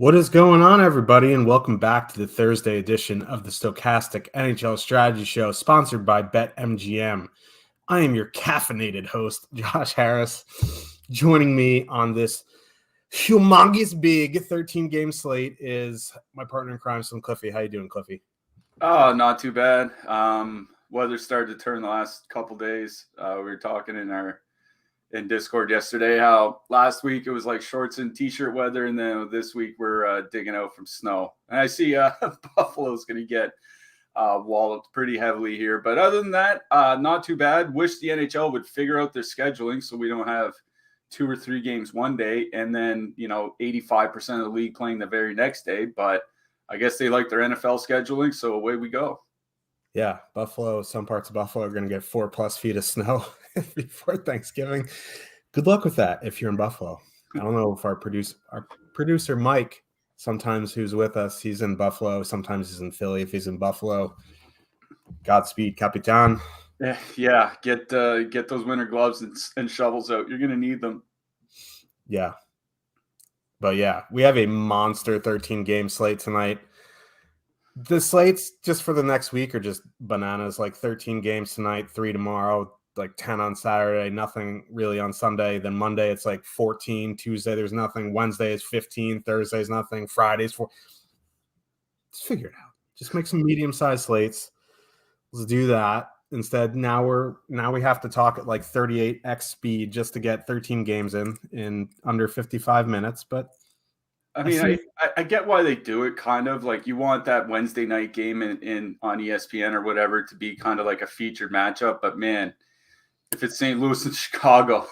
What is going on, everybody, and welcome back to the Thursday edition of the Stokastic NHL Strategy Show, sponsored by BetMGM. I am your caffeinated host, Josh Harris. Joining me on this humongous big 13-game slate is my partner in crime, Cliffy. How you doing, Cliffy? Oh, not too bad. Weather started to turn the last couple days. We were talking in Discord yesterday how last week it was like shorts and t-shirt weather, and then this week we're digging out from snow. And I see Buffalo's going to get walloped pretty heavily here. But other than that, not too bad. Wish the NHL would figure out their scheduling so we don't have 2 or 3 games one day and then, 85% of the league playing the very next day. But I guess they like their NFL scheduling, so away we go. Yeah, Buffalo, some parts of Buffalo are going to get 4+ feet of snow before Thanksgiving. Good luck with that if you're in Buffalo. I don't know if our producer Mike, sometimes who's with us, he's in Buffalo. Sometimes he's in Philly. If he's in Buffalo, Godspeed, Capitan. Yeah, get those winter gloves and shovels out. You're going to need them. Yeah. But yeah, we have a monster 13-game slate tonight. The slates just for the next week are just bananas, like 13 games tonight, 3 tomorrow, like 10 on Saturday, nothing really on Sunday. Then Monday, it's like 14. Tuesday, there's nothing. Wednesday is 15. Thursday is nothing. Friday's 4. Just figure it out. Just make some medium-sized slates. Let's do that. Instead, now we have to talk at like 38x speed just to get 13 games in under 55 minutes. But I mean, I get why they do it, kind of. Like, you want that Wednesday night game in on ESPN or whatever to be kind of like a featured matchup. But, man, if it's St. Louis and Chicago,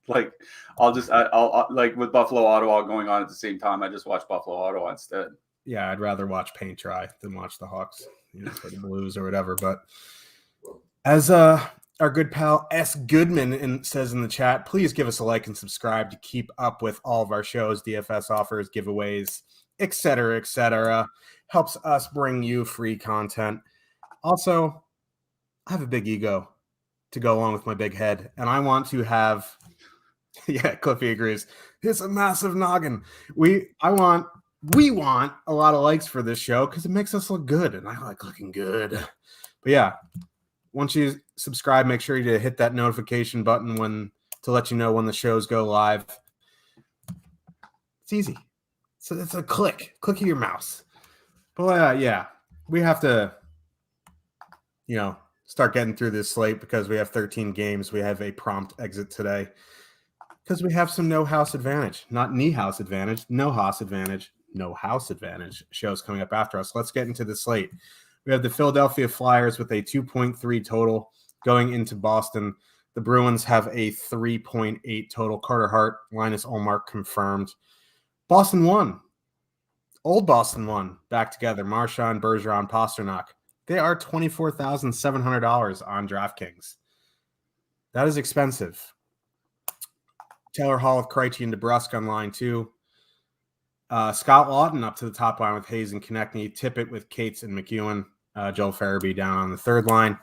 like, I'll like with Buffalo, Ottawa going on at the same time, I just watch Buffalo, Ottawa instead. Yeah, I'd rather watch paint dry than watch the Hawks, for the Blues or whatever. But as our good pal S. Goodman says in the chat, please give us a like and subscribe to keep up with all of our shows, DFS offers, giveaways, etc. Helps us bring you free content. Also, I have a big ego to go along with my big head, and I want to have – yeah, Cliffy agrees. It's a massive noggin. We want a lot of likes for this show because it makes us look good, and I like looking good. But yeah, once you subscribe, make sure you hit that notification button to let you know when the shows go live. It's easy. So it's a click of your mouse. But yeah, we have to, start getting through this slate because we have 13 games. We have a prompt exit today because we have some no house advantage, not knee house advantage, no house advantage shows coming up after us. Let's get into the slate. We have the Philadelphia Flyers with a 2.3 total going into Boston. The Bruins have a 3.8 total. Carter Hart, Linus Ullmark confirmed. Boston won. Old Boston won. Back together. Marchand, Bergeron, Pasternak. They are $24,700 on DraftKings. That is expensive. Taylor Hall with Krejci and DeBrusk on line 2. Scott Lawton up to the top line with Hayes and Konechny. Tippett with Cates and McEwen. Joel Farabee down on the third line.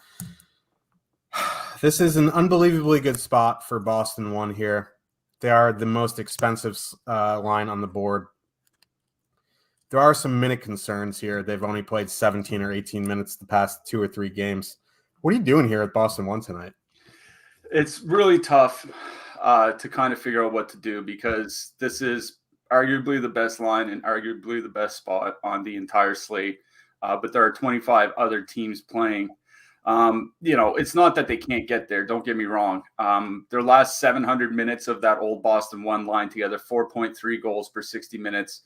This is an unbelievably good spot for Boston 1 here. They are the most expensive line on the board. There are some minute concerns here. They've only played 17 or 18 minutes the past 2 or 3 games. What are you doing here at Boston 1 tonight? It's really tough to kind of figure out what to do because this is arguably the best line and arguably the best spot on the entire slate. But there are 25 other teams playing. It's not that they can't get there. Don't get me wrong. Their last 700 minutes of that old Boston 1 line together, 4.3 goals per 60 minutes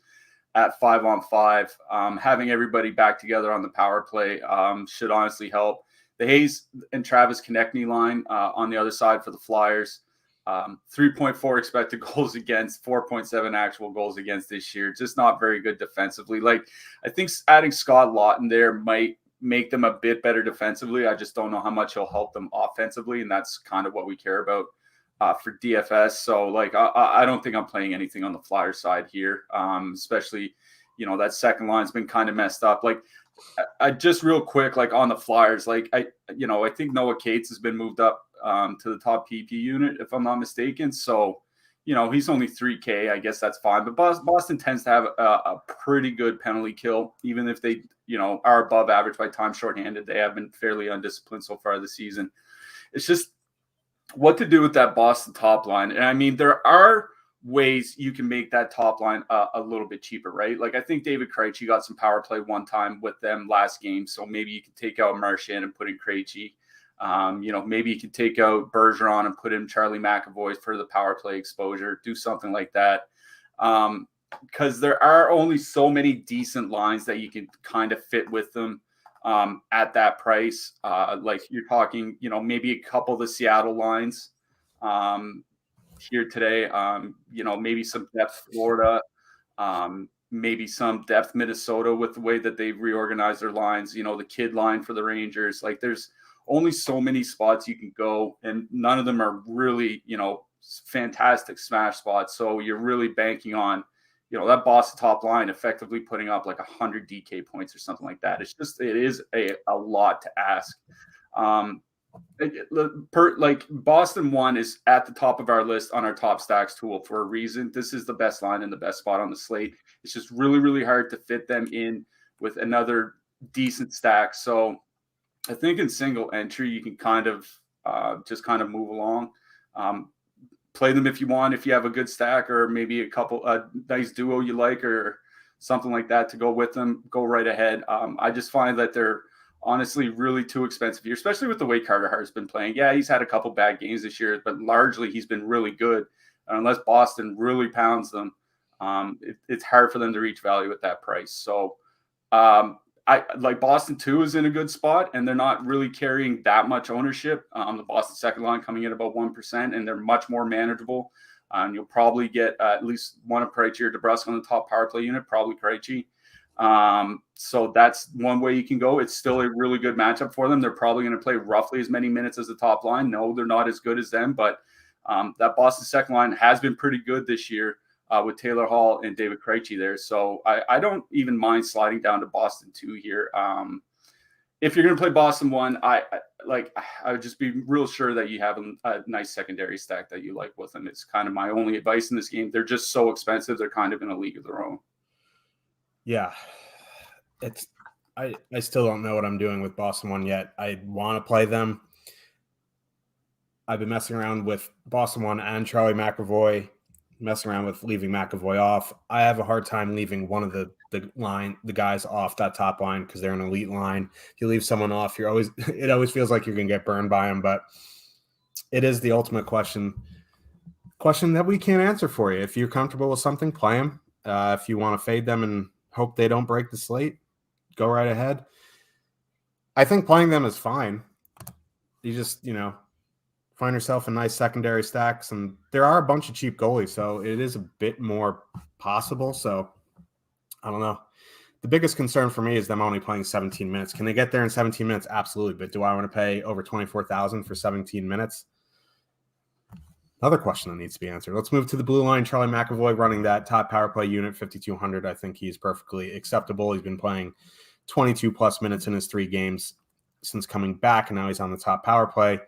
at 5-on-5. Having everybody back together on the power play should honestly help. The Hayes and Travis Konechny line on the other side for the Flyers, 3.4 expected goals against, 4.7 actual goals against this year. Just not very good defensively. Like, I think adding Scott Lawton there might make them a bit better defensively. I just don't know how much he'll help them offensively, and that's kind of what we care about for DFS. So, like, I don't think I'm playing anything on the Flyers side here, especially, that second line's been kind of messed up. Like, I just real quick, like on the Flyers, like I think Noah Cates has been moved up to the top PP unit, if I'm not mistaken. So, he's only 3K. I guess that's fine. But Boston tends to have a pretty good penalty kill, even if they, are above average by time shorthanded. They have been fairly undisciplined so far this season. It's just what to do with that Boston top line. And I mean, there are ways you can make that top line a little bit cheaper, right? Like, I think David Krejci got some power play one time with them last game, so maybe you can take out Marchand and put in Krejci. Maybe you can take out Bergeron and put in Charlie McAvoy for the power play exposure. Do something like that, because there are only so many decent lines that you can kind of fit with them at that price. Like, you're talking, maybe a couple of the Seattle lines here today, maybe some depth Florida, maybe some depth Minnesota with the way that they've reorganized their lines, the kid line for the Rangers. Like, there's only so many spots you can go, and none of them are really, fantastic smash spots. So you're really banking on, that Boston top line effectively putting up like 100 DK points or something like that. It is a lot to ask. Like Boston 1 is at the top of our list on our top stacks tool for a reason. This is the best line and the best spot on the slate. It's just really, really hard to fit them in with another decent stack. So I think in single entry, you can kind of just kind of move along. Play them if you want, if you have a good stack or maybe a couple nice duo you like or something like that to go with them, go right ahead. I just find that they're honestly really too expensive here, especially with the way Carter Hart's been playing. Yeah, he's had a couple bad games this year, but largely he's been really good. And unless Boston really pounds them, it's hard for them to reach value at that price. So I like Boston 2 is in a good spot, and they're not really carrying that much ownership. The Boston second line coming in about 1%, and they're much more manageable. You'll probably get at least one of Krejci or DeBrusk on the top power play unit, probably Krejci. So that's one way you can go. It's still a really good matchup for them. They're probably going to play roughly as many minutes as the top line. No, they're not as good as them, but that Boston second line has been pretty good this year with Taylor Hall and David Krejci there. So I don't even mind sliding down to Boston 2 here. If you're going to play Boston 1, I would just be real sure that you have a nice secondary stack that you like with them. It's kind of my only advice in this game. They're just so expensive. They're kind of in a league of their own. Yeah, I still don't know what I'm doing with Boston 1 yet. I want to play them. I've been messing around with Boston 1 and Charlie McAvoy, messing around with leaving McAvoy off. I have a hard time leaving one of the guys off that top line because they're an elite line. If you leave someone off, it always feels like you're going to get burned by them, but it is the ultimate question that we can't answer for you. If you're comfortable with something, play them. If you want to fade them and hope they don't break the slate, go right ahead. I think playing them is fine. You just, find yourself a nice secondary stacks, and there are a bunch of cheap goalies, so it is a bit more possible. So I don't know. The biggest concern for me is them only playing 17 minutes. Can they get there in 17 minutes? Absolutely. But do I want to pay over $24,000 for 17 minutes? Another question that needs to be answered. Let's move to the blue line. Charlie McAvoy running that top power play unit, 5,200. I think he's perfectly acceptable. He's been playing 22 plus minutes in his 3 games since coming back, and now he's on the top power play.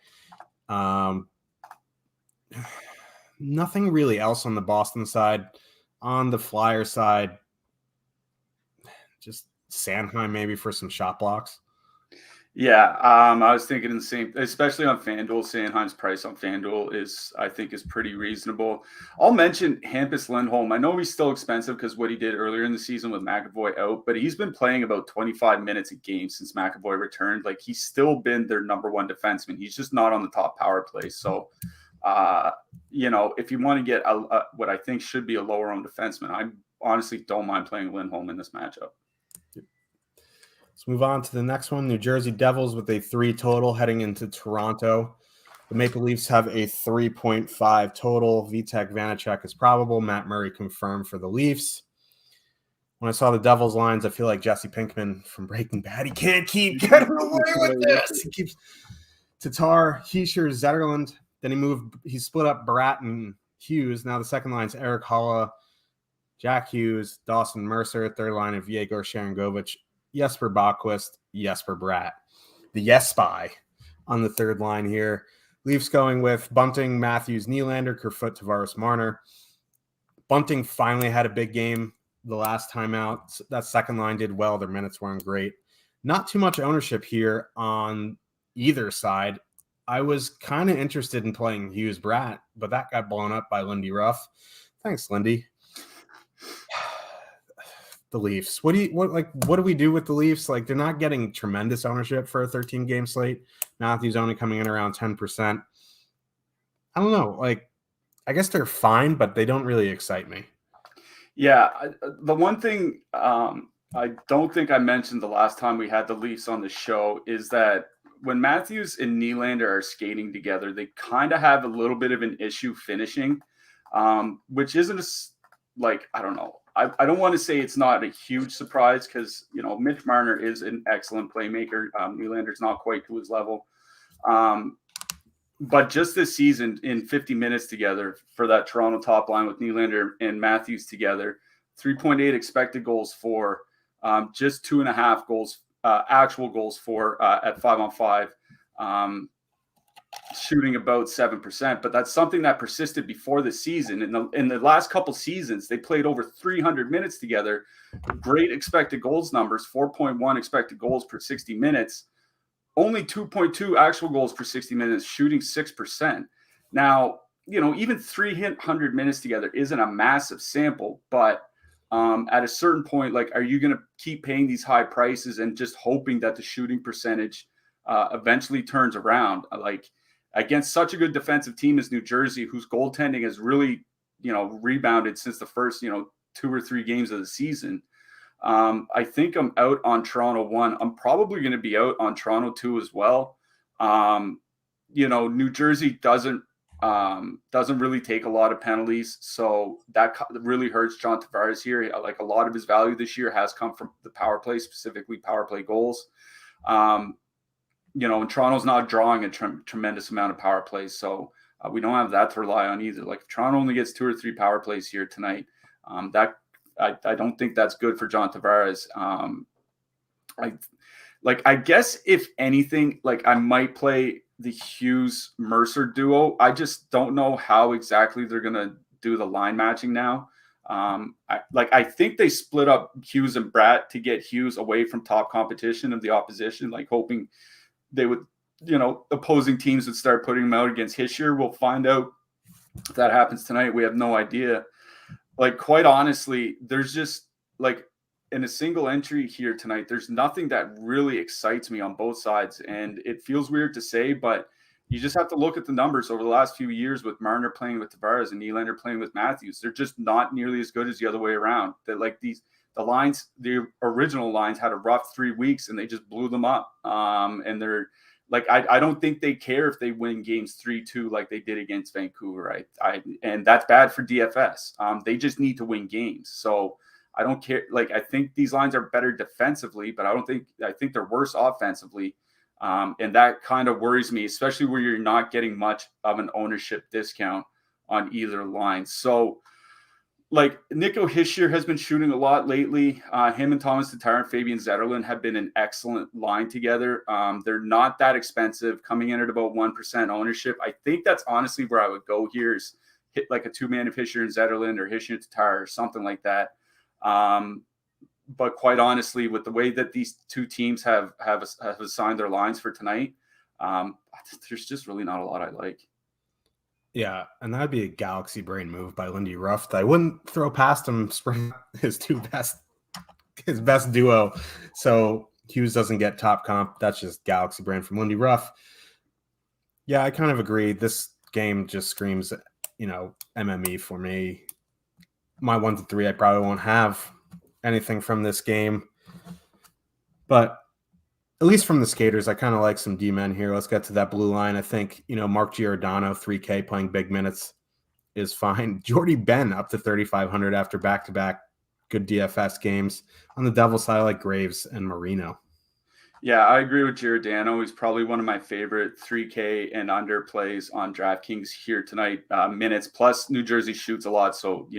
Nothing really else on the Boston side. On the Flyer side, just Sanheim maybe for some shot blocks. Yeah, I was thinking the same, especially on FanDuel. Sanheim's price on FanDuel is pretty reasonable. I'll mention Hampus Lindholm. I know he's still expensive because what he did earlier in the season with McAvoy out, but he's been playing about 25 minutes a game since McAvoy returned. Like, he's still been their number one defenseman. He's just not on the top power play. So, if you want to get what I think should be a lower owned defenseman, I honestly don't mind playing Lindholm in this matchup. Let's move on to the next one. New Jersey Devils with a 3 total heading into Toronto. The Maple Leafs have a 3.5 total. Vitek Vanacek is probable. Matt Murray confirmed for the Leafs. When I saw the Devils lines, I feel like Jesse Pinkman from Breaking Bad. He can't keep getting away with this. He keeps Tatar, Heischer, Zetterlund. Then he split up Bratt and Hughes. Now the second line's Eric Holla, Jack Hughes, Dawson Mercer. Third line of Yegor Sharangovich, Jesper Bachquist, Jesper Bratt. The yes spy on the third line here. Leafs going with Bunting, Matthews, Nylander, Kerfoot, Tavares, Marner. Bunting finally had a big game the last time out. That second line did well. Their minutes weren't great. Not too much ownership here on either side. I was kind of interested in playing Hughes Bratt, but that got blown up by Lindy Ruff. Thanks, Lindy. The Leafs. What do we do with the Leafs? Like, they're not getting tremendous ownership for a 13-game slate. Matthews only coming in around 10%. I don't know. Like, I guess they're fine, but they don't really excite me. Yeah, the one thing I don't think I mentioned the last time we had the Leafs on the show is that when Matthews and Nylander are skating together, they kind of have a little bit of an issue finishing, which isn't I don't know. I don't want to say it's not a huge surprise because, Mitch Marner is an excellent playmaker. Nylander's not quite to his level. But just this season in 50 minutes together for that Toronto top line with Nylander and Matthews together, 3.8 expected goals for, just 2.5 goals, actual goals for at 5-on-5. Shooting about 7%, but that's something that persisted before the season. In the last couple seasons, they played over 300 minutes together. Great expected goals numbers, 4.1 expected goals per 60 minutes, only 2.2 actual goals per 60 minutes, shooting 6%. Now, even 300 minutes together isn't a massive sample, but at a certain point, are you going to keep paying these high prices and just hoping that the shooting percentage eventually turns around? Against such a good defensive team as New Jersey, whose goaltending has really, rebounded since the first, 2 or 3 games of the season. I think I'm out on Toronto 1. I'm probably going to be out on Toronto 2 as well. New Jersey doesn't really take a lot of penalties, so that really hurts John Tavares here. A lot of his value this year has come from the power play, specifically power play goals. And Toronto's not drawing a tremendous amount of power plays, so we don't have that to rely on either. If Toronto only gets 2 or 3 power plays here tonight, I don't think that's good for John Tavares. I guess if anything, I might play the Hughes Mercer duo. I just don't know how exactly they're gonna do the line matching now. I think they split up Hughes and Bratt to get Hughes away from top competition of the opposition, hoping they would, opposing teams would start putting him out against Hischier. We'll find out if that happens tonight. We have no idea. Quite honestly, there's just in a single entry here tonight, there's nothing that really excites me on both sides. And it feels weird to say, but you just have to look at the numbers over the last few years with Marner playing with Tavares and Nylander playing with Matthews. They're just not nearly as good as the other way around. That the original lines had a rough 3 weeks and they just blew them up. And they're I don't think they care if they win games 3-2 like they did against Vancouver. And that's bad for DFS. They just need to win games. So I don't care. Like, I think these lines are better defensively, but I think they're worse offensively. And that kind of worries me, especially where you're not getting much of an ownership discount on either line. So, like, Nico Hischier has been shooting a lot lately. Him and Thomas Tatar and Fabian Zetterlund have been an excellent line together. They're not that expensive, coming in at about 1% ownership. I think that's honestly where I would go here, is hit like a two-man of Hischier and Zetterlund, or Hischier and Tatar, or something like that. But quite honestly, with the way that these two teams have assigned their lines for tonight, there's just really not a lot I like. Yeah, and that'd be a galaxy brain move by Lindy Ruff that I wouldn't throw past him. Spring his best duo, so Hughes doesn't get top comp. That's just galaxy brain from Lindy Ruff. Yeah, I kind of agree. This game just screams, MME for me. My 1 to 3, I probably won't have anything from this game, but at least from the skaters, I kind of like some D-men here. Let's get to that blue line. I think, Mark Giordano, 3K, playing big minutes is fine. Jordy Ben up to 3,500 after back-to-back good DFS games. On the Devils side, I like Graves and Marino. Yeah, I agree with Giordano. He's probably one of my favorite 3K and under plays on DraftKings here tonight. Minutes, plus New Jersey shoots a lot. So,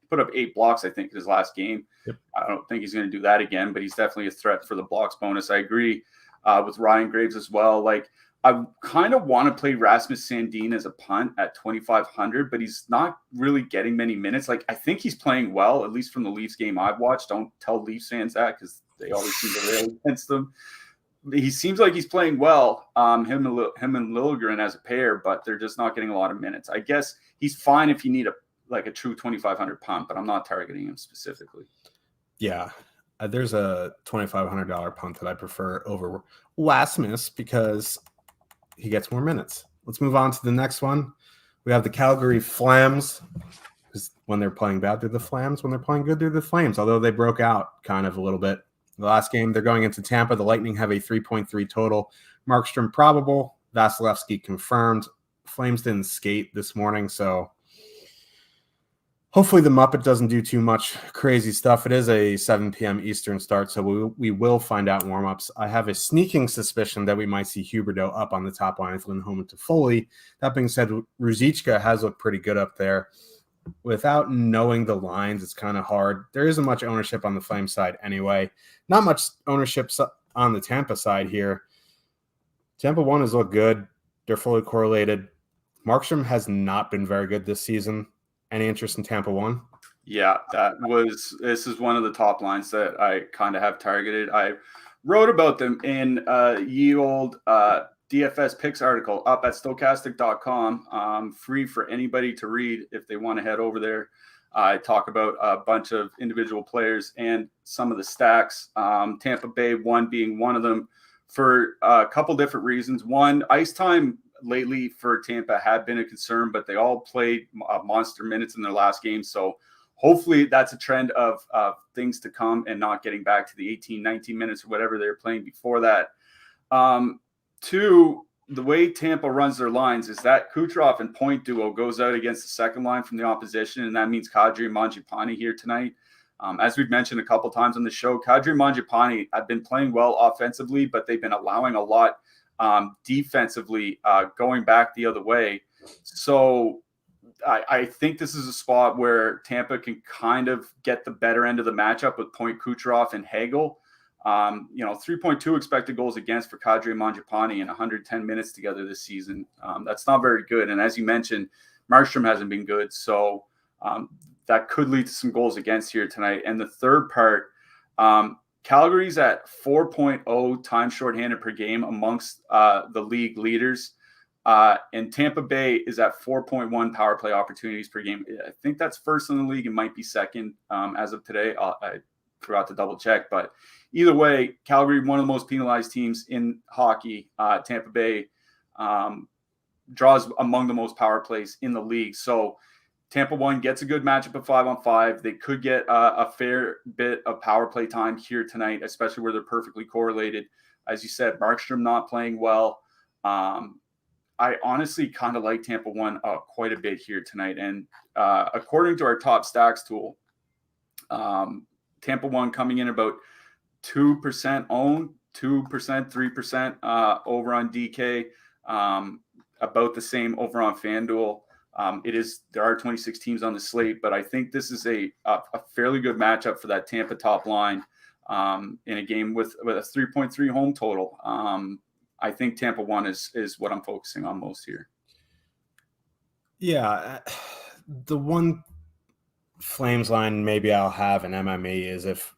put up 8 blocks, I think, in his last game. Yep. I don't think he's going to do that again, but he's definitely a threat for the blocks bonus. I agree with Ryan Graves as well. Like, I kind of want to play Rasmus Sandin as a punt at 2,500, but he's not really getting many minutes. Like, I think he's playing well, at least from the Leafs game I've watched. Don't tell Leafs fans that, because they always seem to rail against them. He seems like he's playing well, him and Liljegren as a pair, but they're just not getting a lot of minutes. I guess he's fine if you need a true 2,500 punt, but I'm not targeting him specifically. Yeah, there's a $2,500 punt that I prefer over Rasmus because he gets more minutes. Let's move on to the next one. We have the Calgary Flames. Because when they're playing bad, they're the Flames. When they're playing good, they're the Flames, although they broke out kind of a little bit. The last game, they're going into Tampa. The Lightning have a 3.3 total. Markstrom probable. Vasilevsky confirmed. Flames didn't skate this morning, so hopefully the Muppet doesn't do too much crazy stuff. It is a 7 p.m. Eastern start, so we will find out warm-ups. I have a sneaking suspicion that we might see Huberdeau up on the top line with Lindholm and Toffoli. That being said, Ruzicka has looked pretty good up there. Without knowing the lines, it's kind of hard. There isn't much ownership on the Flame side anyway. Not much ownership on the Tampa side here. Tampa 1 has looked good. They're fully correlated. Markstrom has not been very good this season. Any interest in Tampa 1? Yeah, this is one of the top lines that I kind of have targeted. I wrote about them in ye old DFS picks article up at Stokastic.com, free for anybody to read if they want to head over there. I talk about a bunch of individual players and some of the stacks. Tampa Bay 1 being one of them for a couple different reasons. One, ice time lately for Tampa had been a concern, but they all played monster minutes in their last game. So hopefully that's a trend of things to come and not getting back to the 18, 19 minutes or whatever they were playing before that. 2, the way Tampa runs their lines is that Kucherov and Point duo goes out against the second line from the opposition, and that means Kadri and Mangiapane here tonight. As we've mentioned a couple times on the show, Kadri and Mangiapane have been playing well offensively, but they've been allowing a lot defensively, going back the other way. So I think this is a spot where Tampa can kind of get the better end of the matchup with Point, Kucherov, and Hagel. 3.2 expected goals against for Kadri and Mangiapane in 110 minutes together this season. That's not very good. And as you mentioned, Markstrom hasn't been good. So that could lead to some goals against here tonight. And the third part, Calgary's at 4.0 time shorthanded per game amongst the league leaders. And Tampa Bay is at 4.1 power play opportunities per game. I think that's first in the league. It might be second as of today. I forgot to double check, but either way, Calgary, one of the most penalized teams in hockey. Tampa Bay draws among the most power plays in the league. So Tampa 1 gets a good matchup at 5-on-5. They could get a fair bit of power play time here tonight, especially where they're perfectly correlated. As you said, Markstrom not playing well. I honestly kind of like Tampa 1 quite a bit here tonight. And according to our top stacks tool, Tampa 1 coming in about 2% owned, 2%, 3% over on DK, about the same over on FanDuel. There are 26 teams on the slate, but I think this is a fairly good matchup for that Tampa top line in a game with a 3.3 home total. I think Tampa 1 is what I'm focusing on most here. Yeah, the one Flames line maybe I'll have in MME is if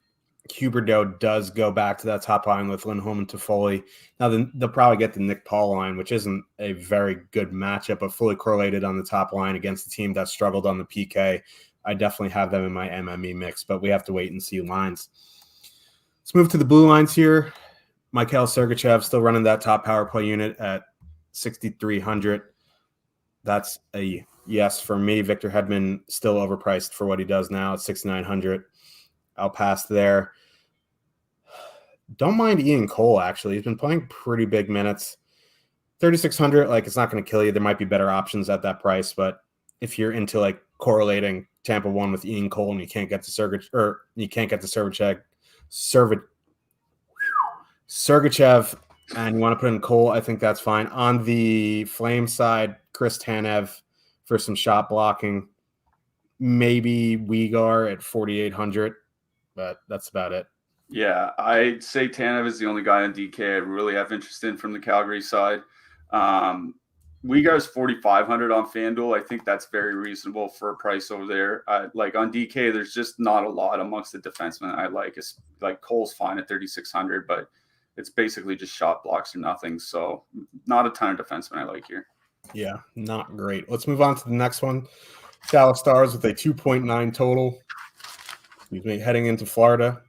Huberdeau does go back to that top line with Lindholm and Toffoli. Now, they'll probably get the Nick Paul line, which isn't a very good matchup, but fully correlated on the top line against a team that struggled on the PK. I definitely have them in my MME mix, but we have to wait and see lines. Let's move to the blue lines here. Mikhail Sergachev still running that top power play unit at 6,300. That's a yes for me. Victor Hedman still overpriced for what he does now at 6,900. I'll pass there. Don't mind Ian Cole, actually. He's been playing pretty big minutes. 3,600, like, it's not going to kill you. There might be better options at that price, but if you're into, like, correlating Tampa 1 with Ian Cole and you can't get to Sergachev and you want to put in Cole, I think that's fine. On the Flame side, Chris Tanev for some shot blocking. Maybe Uyghur at 4,800, but that's about it. Yeah, I'd say Tanev is the only guy on DK I really have interest in from the Calgary side. Uyghur is 4,500 on FanDuel. I think that's very reasonable for a price over there. Like on DK, there's just not a lot amongst the defensemen I like. It's like Cole's fine at 3,600, but it's basically just shot blocks or nothing. So not a ton of defensemen I like here. Yeah, not great. Let's move on to the next one. Dallas Stars with a 2.9 total. Heading into Florida.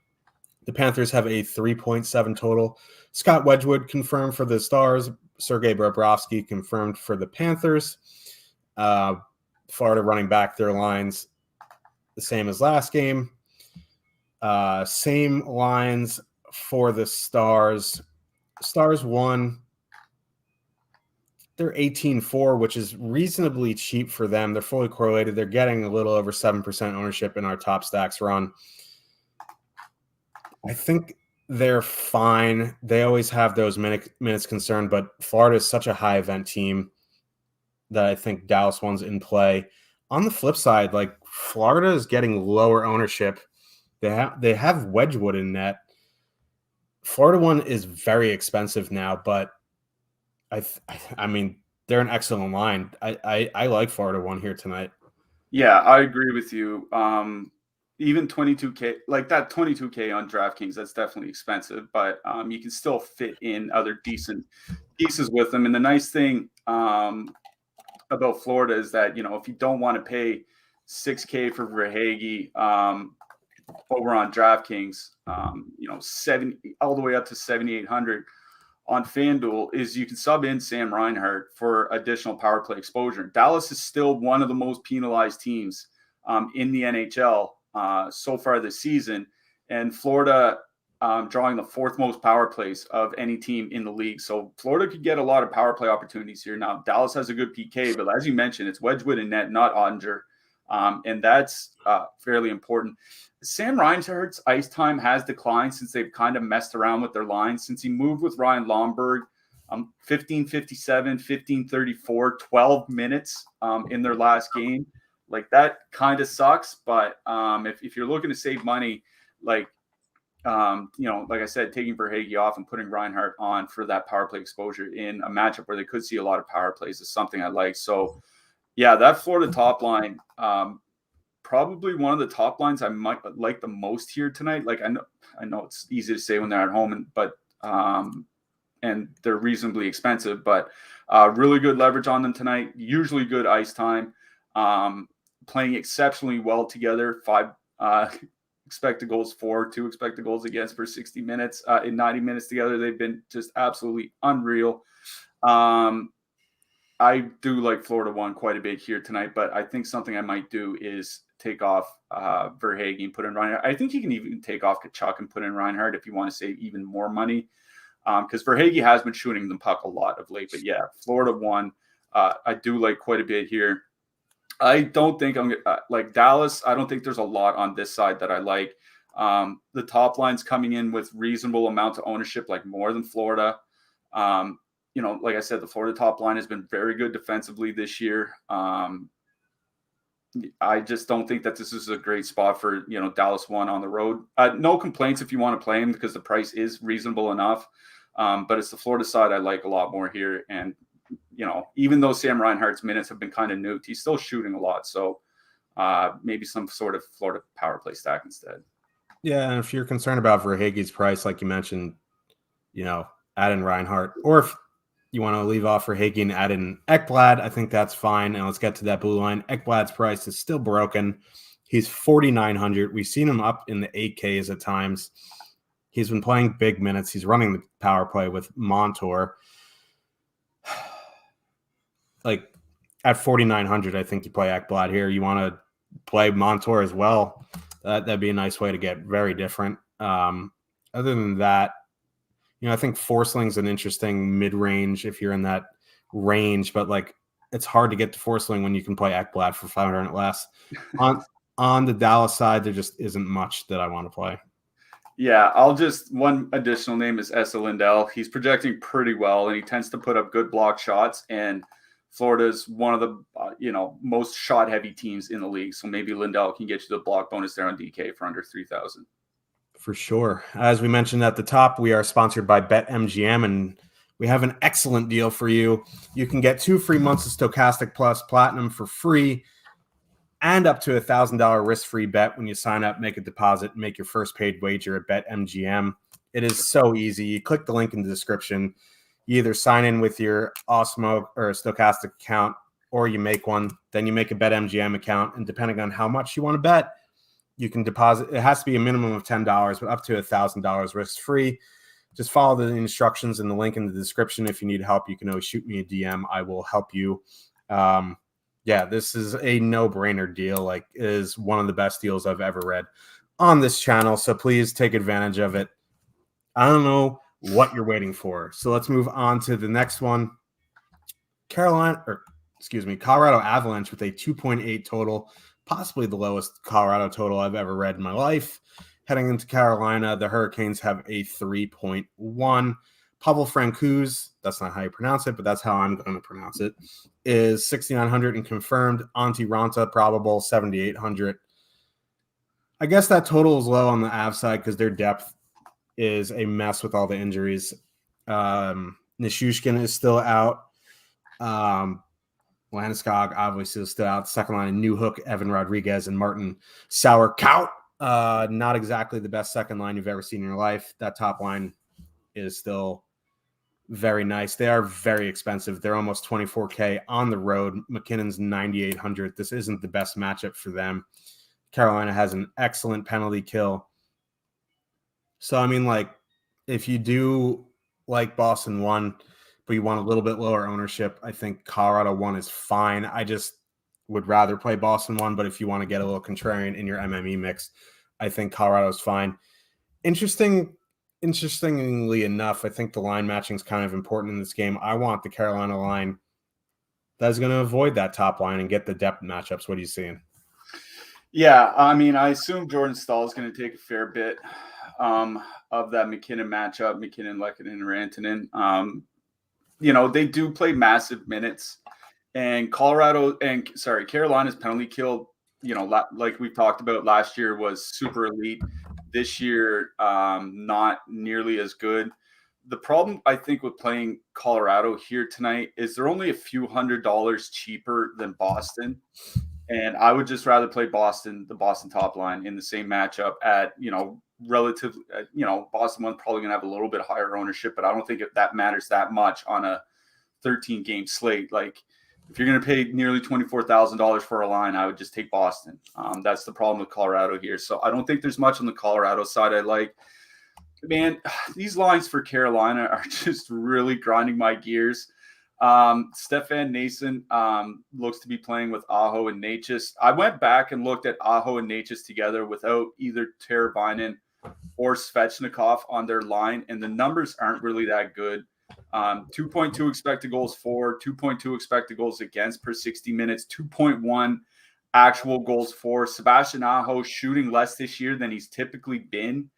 The Panthers have a 3.7 total. Scott Wedgwood confirmed for the Stars. Sergei Bobrovsky confirmed for the Panthers. Florida running back their lines the same as last game. Same lines for the Stars. Stars won. They're 18-4, which is reasonably cheap for them. They're fully correlated. They're getting a little over 7% ownership in our top stacks run. I think they're fine. They always have those minutes concerned, but Florida is such a high event team that I think Dallas one's in play. On the flip side, like, Florida is getting lower ownership. They have Wedgwood in net. Florida one is very expensive now, but I mean, they're an excellent line. I like Florida one here tonight. Yeah, I agree with you. Even 22K, like that 22K on DraftKings, that's definitely expensive, but you can still fit in other decent pieces with them. And the nice thing about Florida is that, you know, if you don't want to pay $6K for Verhaeghe over on DraftKings, you know, all the way up to 7,800 on FanDuel, is you can sub in Sam Reinhart for additional power play exposure. Dallas is still one of the most penalized teams in the NHL so far this season, and Florida drawing the fourth most power plays of any team in the league. So Florida could get a lot of power play opportunities here. Now, Dallas has a good PK, but as you mentioned, it's Wedgwood in net, not Ottinger, and that's fairly important. Sam Reinhart's ice time has declined since they've kind of messed around with their lines. Since he moved with Ryan Lomberg, 15:57, 15:34, 12 minutes in their last game. Like, that kind of sucks, but if you're looking to save money, like, you know, like I said, taking Verhaeghe off and putting Reinhart on for that power play exposure in a matchup where they could see a lot of power plays is something I like. So, yeah, that Florida top line, probably one of the top lines I might like the most here tonight. Like, I know it's easy to say when they're at home, and they're reasonably expensive, but really good leverage on them tonight. Usually good ice time. Playing exceptionally well together. 5 expected goals for, 2 expected goals against per 60 minutes. In 90 minutes together, they've been just absolutely unreal. I do like Florida one quite a bit here tonight, but I think something I might do is take off Verhaeghe and put in Reinhart. I think you can even take off Tkachuk and put in Reinhart if you want to save even more money, because Verhaeghe has been shooting the puck a lot of late. But yeah, Florida one, I do like quite a bit here. I don't think I'm like Dallas. I don't think there's a lot on this side that I like. The top line's coming in with reasonable amounts of ownership, like more than Florida. Like I said, the Florida top line has been very good defensively this year. I just don't think that this is a great spot for, Dallas 1 on the road. No complaints if you want to play him because the price is reasonable enough. But it's the Florida side I like a lot more here. And, even though Sam Reinhart's minutes have been kind of nuked, he's still shooting a lot. So maybe some sort of Florida power play stack instead. Yeah, and if you're concerned about Verhaeghe's price, like you mentioned, add in Reinhart. Or if you want to leave off Verhaeghe and add in Ekblad, I think that's fine. And let's get to that blue line. Ekblad's price is still broken. He's 4,900. We've seen him up in the 8Ks at times. He's been playing big minutes. He's running the power play with Montour. Like at 4,900, I think you play Ekblad here. You want to play Montour as well. That'd be a nice way to get very different. Other than that, I think Forsling's an interesting mid-range if you're in that range, but it's hard to get to Forsling when you can play Ekblad for 500 less. On the Dallas side, there just isn't much that I want to play. Yeah, one additional name is Esa Lindell. He's projecting pretty well, and he tends to put up good block shots, and Florida's one of the most shot-heavy teams in the league, so maybe Lindell can get you the block bonus there on DK for under 3,000. For sure. As we mentioned at the top, we are sponsored by BetMGM, and we have an excellent deal for you. You can get 2 free months of Stokastic Plus Platinum for free and up to $1,000 risk-free bet when you sign up, make a deposit, and make your first paid wager at BetMGM. It is so easy. You click the link in the description. You either sign in with your Osmo or Stokastic account, or you make one. Then you make a BetMGM account, and depending on how much you want to bet, you can deposit. It has to be a minimum of $10, but up to $1,000 risk-free. Just follow the instructions in the link in the description. If you need help, you can always shoot me a DM. I will help you. This is a no-brainer deal. It is one of the best deals I've ever read on this channel. So please take advantage of it. I don't know what you're waiting for. So let's move on to the next one. Colorado Avalanche with a 2.8 total. Possibly the lowest Colorado total I've ever read in my life. Heading into Carolina, the Hurricanes have a 3.1. Pavel Francouz, that's not how you pronounce it, but that's how I'm going to pronounce it, is 6,900 and confirmed. Antti Ranta, probable, 7,800. I guess that total is low on the Av side because their depth is a mess with all the injuries. Nishushkin is still out. Landeskog obviously is still out. Second line, Newhook, Evan Rodriguez, and Martin Sauerkraut. Not exactly the best second line you've ever seen in your life. That top line is still very nice. They are very expensive. They're almost 24K on the road. McKinnon's 9,800. This isn't the best matchup for them. Carolina has an excellent penalty kill. So, if you do like Boston 1, but you want a little bit lower ownership, I think Colorado 1 is fine. I just would rather play Boston 1, but if you want to get a little contrarian in your MME mix, I think Colorado is fine. Interestingly enough, I think the line matching is kind of important in this game. I want the Carolina line that's going to avoid that top line and get the depth matchups. What are you seeing? Yeah, I assume Jordan Stahl is going to take a fair bit of that McKinnon matchup, McKinnon, Lehkonen, and Rantanen. They do play massive minutes, and Carolina's penalty kill, like we talked about last year, was super elite. This year, not nearly as good. The problem, I think, with playing Colorado here tonight is they're only a few $100s cheaper than Boston. And I would just rather play the Boston top line in the same matchup at, relatively, Boston one's probably going to have a little bit higher ownership, but I don't think that matters that much on a 13-game slate. If you're going to pay nearly $24,000 for a line, I would just take Boston. That's the problem with Colorado here. So I don't think there's much on the Colorado side I like. Man, these lines for Carolina are just really grinding my gears. Stefan Nason looks to be playing with Aho and Necas. I went back and looked at Aho and Necas together without either Teravainen or Svechnikov on their line, and the numbers aren't really that good. 2.2 expected goals for, 2.2 expected goals against per 60 minutes, 2.1 actual goals for. Sebastian Aho shooting less this year than he's typically been.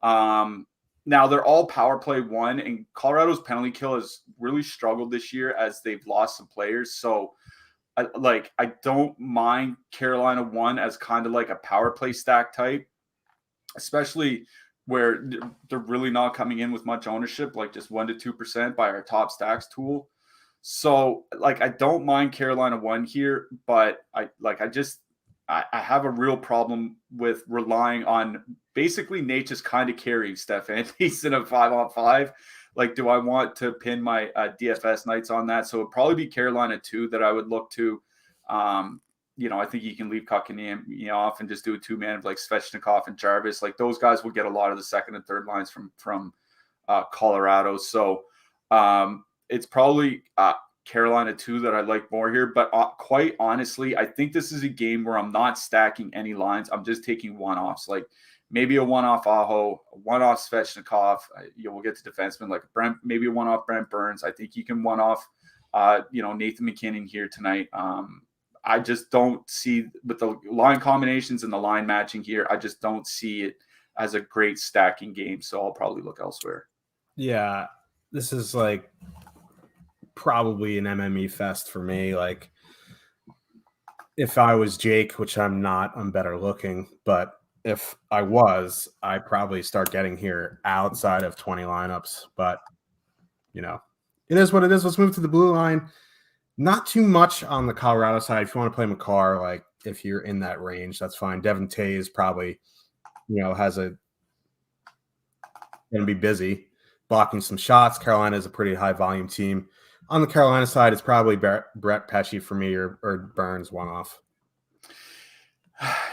Now they're all power play one, and Colorado's penalty kill has really struggled this year as they've lost some players. So I don't mind Carolina 1 as kind of like a power play stack type, especially where they're really not coming in with much ownership, like just 1 to 2% by our top stacks tool. So I don't mind Carolina 1 here, but I have a real problem with relying on basically Nate just kind of carrying Stefan in a 5-on-5. Like, do I want to pin my DFS nights on that? So it'd probably be Carolina 2 that I would look to. I think you can leave Kotkaniemi off and just do a 2-man of like Svechnikov and Jarvis. Like those guys will get a lot of the second and third lines from Colorado. So it's probably Carolina 2 that I like more here. But quite honestly, I think this is a game where I'm not stacking any lines. I'm just taking one-offs. Like maybe a one-off Aho, a one-off Svechnikov. We'll get to defensemen like Brent, maybe a one-off Brent Burns. I think you can one-off, Nathan McKinnon here tonight. I just don't see with the line combinations and the line matching here. I just don't see it as a great stacking game. So I'll probably look elsewhere. Yeah, this is like probably an MME fest for me. Like if I was Jake, which I'm not, I'm better looking, but if I was, I'd probably start getting here outside of 20 lineups, but it is what it is. Let's move to the blue line. Not too much on the Colorado side. If you want to play McCarr, like if you're in that range, that's fine. Devin Tays probably, going to be busy blocking some shots. Carolina is a pretty high volume team. On the Carolina side, it's probably Brett Pesce for me or Burns one off.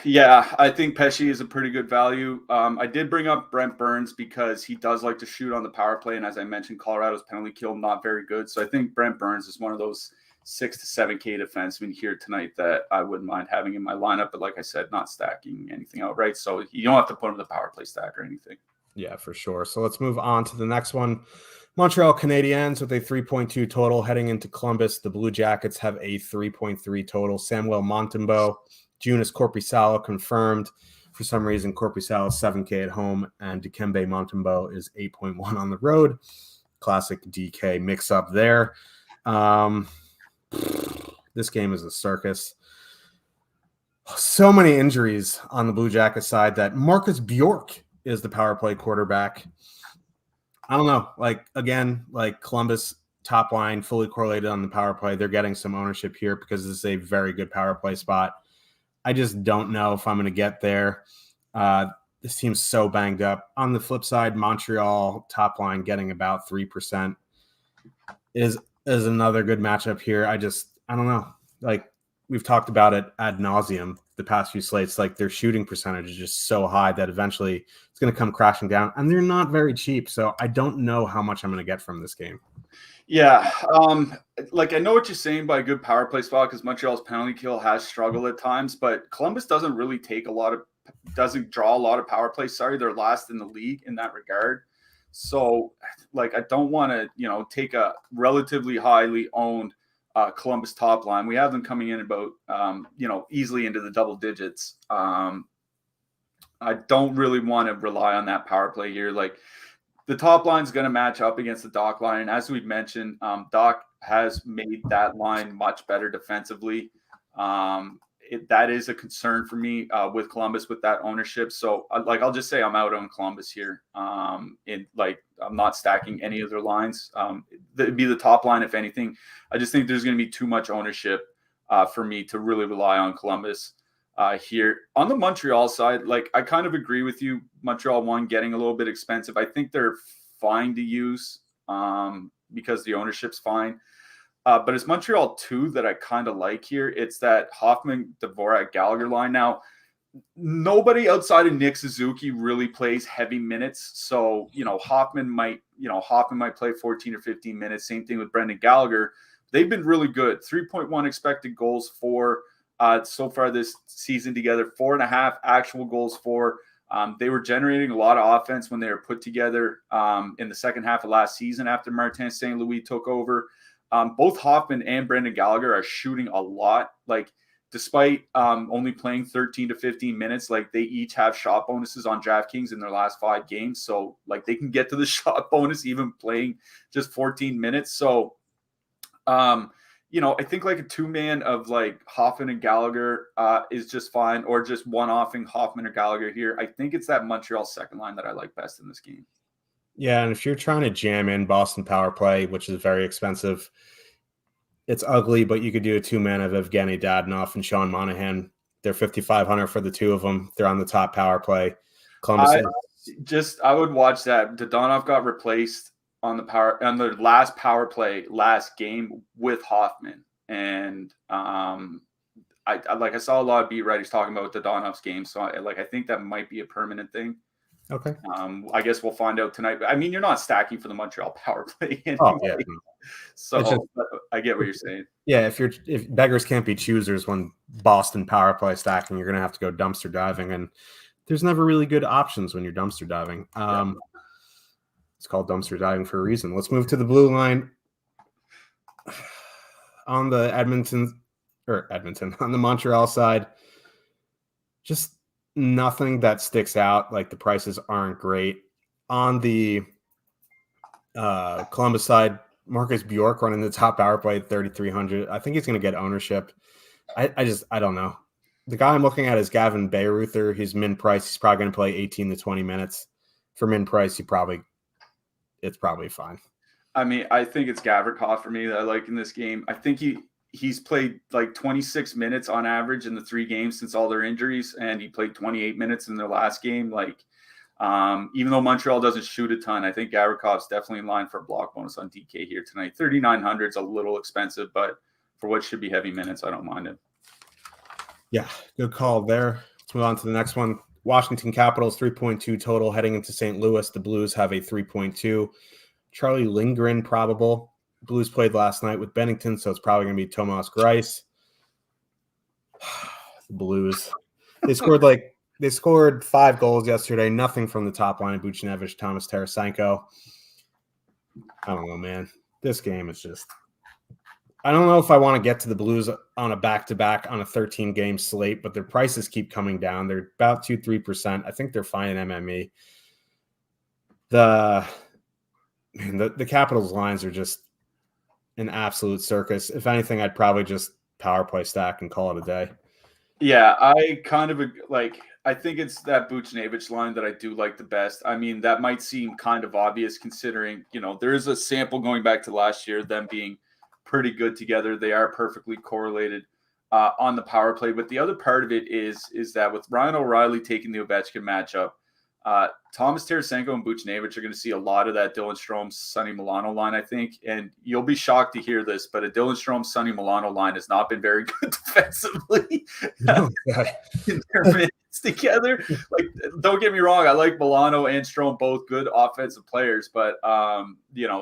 Yeah, I think Pesce is a pretty good value. I did bring up Brent Burns because he does like to shoot on the power play. And as I mentioned, Colorado's penalty kill, not very good. So I think Brent Burns is one of those 6 to 7K defensemen here tonight that I wouldn't mind having in my lineup. But like I said, not stacking anything outright. So you don't have to put him in the power play stack or anything. Yeah, for sure. So let's move on to the next one. Montreal Canadiens with a 3.2 total heading into Columbus. The Blue Jackets have a 3.3 total. Samuel Montembeault, Joonas Korpisalo confirmed. For some reason, Korpisalo is 7K at home, and Dikembe Montembeault is 8.1 on the road. Classic DK mix-up there. This game is a circus. So many injuries on the Blue Jackets side that Marcus Bjork is the power play quarterback. I don't know. Columbus top line fully correlated on the power play. They're getting some ownership here because this is a very good power play spot. I just don't know if I'm going to get there. This team's so banged up. On the flip side, Montreal top line getting about 3% is another good matchup here. I don't know. Like we've talked about it ad nauseum the past few slates. Like their shooting percentage is just so high that eventually it's going to come crashing down, and they're not very cheap. So I don't know how much I'm going to get from this game. Yeah. I know what you're saying by a good power play spot because Montreal's penalty kill has struggled at times, but Columbus doesn't really doesn't draw a lot of power play. Sorry, they're last in the league in that regard. So I don't want to, take a relatively highly owned Columbus top line. We have them coming in about, easily into the double digits. I don't really want to rely on that power play here. Like the top line is going to match up against the Doc line. And as we've mentioned, Doc has made that line much better defensively. That is a concern for me with Columbus with that ownership. So I'll just say I'm out on Columbus here. I'm not stacking any of their lines. It'd be the top line, if anything. I just think there's going to be too much ownership for me to really rely on Columbus here. On the Montreal side, I kind of agree with you. Montreal 1 getting a little bit expensive. I think they're fine to use because the ownership's fine. But it's Montreal 2 that I kind of like here. It's that Hoffman, Dvorak, Gallagher line. Now, nobody outside of Nick Suzuki really plays heavy minutes. So, Hoffman might play 14 or 15 minutes. Same thing with Brendan Gallagher. They've been really good. 3.1 expected goals for so far this season together. 4.5 actual goals for. They were generating a lot of offense when they were put together in the second half of last season after Martin St. Louis took over. Both Hoffman and Brendan Gallagher are shooting a lot. despite only playing 13 to 15 minutes, like they each have shot bonuses on DraftKings in their last 5 games. So like they can get to the shot bonus even playing just 14 minutes. So, I think like a 2-man of like Hoffman and Gallagher is just fine, or just one-offing Hoffman or Gallagher here. I think it's that Montreal second line that I like best in this game. Yeah, and if you're trying to jam in Boston power play, which is very expensive, it's ugly, but you could do a 2-man of Evgeny Dadonov and Sean Monahan. They're 5,500 for the two of them. They're on the top power play. I would watch that. Dadonov got replaced on the last power play last game with Hoffman, and I saw a lot of beat writers talking about Dadonov's game, so I think that might be a permanent thing. Okay. I guess we'll find out tonight. I mean, you're not stacking for the Montreal power play anyway. Oh, yeah. So I get what you're saying. Yeah, if beggars can't be choosers when Boston power play stacking, you're gonna have to go dumpster diving, and there's never really good options when you're dumpster diving. It's called dumpster diving for a reason. Let's move to the blue line on the Edmonton on the Montreal side. Just nothing that sticks out. Like the prices aren't great. On the Columbus side, Marcus Bjork running the top power play at 3,300. I think he's going to get ownership. I don't know. The guy I'm looking at is Gavin Bayreuther. He's min price. He's probably going to play 18 to 20 minutes. For min price, it's probably fine. I mean, I think it's Gavrikov for me that I like in this game. I think he's played like 26 minutes on average in the 3 games since all their injuries, and he played 28 minutes in their last game. Like, even though Montreal doesn't shoot a ton, I think Gavrikov's definitely in line for a block bonus on DK here tonight. 3,900 is a little expensive, but for what should be heavy minutes, I don't mind it. Yeah, good call there. Let's move on to the next one. Washington Capitals 3.2 total heading into St. Louis. The Blues have a 3.2. Charlie Lindgren probable. Blues played last night with Bennington, so it's probably going to be Tomas Greiss. The Blues. They scored 5 goals yesterday. Nothing from the top line of Buchnevich, Thomas Tarasenko. I don't know, man. This game is just... I don't know if I want to get to the Blues on a back-to-back on a 13-game slate, but their prices keep coming down. They're about 2-3%. I think they're fine in MME. The Capitals lines are just an absolute circus. If anything, I'd probably just power play stack and call it a day. Yeah, I kind of I think it's that Buchnevich line that I do like the best. I mean, that might seem kind of obvious considering, there is a sample going back to last year, them being pretty good together. They are perfectly correlated on the power play. But the other part of it is that with Ryan O'Reilly taking the Ovechkin matchup, Thomas Tarasenko and Buchnevich are going to see a lot of that Dylan Strome, Sonny Milano line, I think. And you'll be shocked to hear this, but a Dylan Strome, Sonny Milano line has not been very good defensively in their minutes together. Like, don't get me wrong, I like Milano and Strome, both good offensive players, but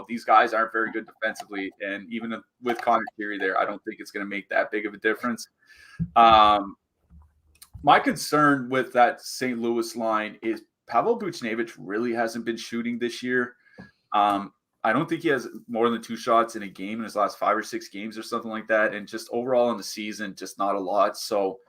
these guys aren't very good defensively. And even with Connor Theory there, I don't think it's going to make that big of a difference. My concern with that St. Louis line is Pavel Buchnevich really hasn't been shooting this year. I don't think he has more than 2 shots in a game in his last 5 or 6 games or something like that. And just overall in the season, just not a lot. So,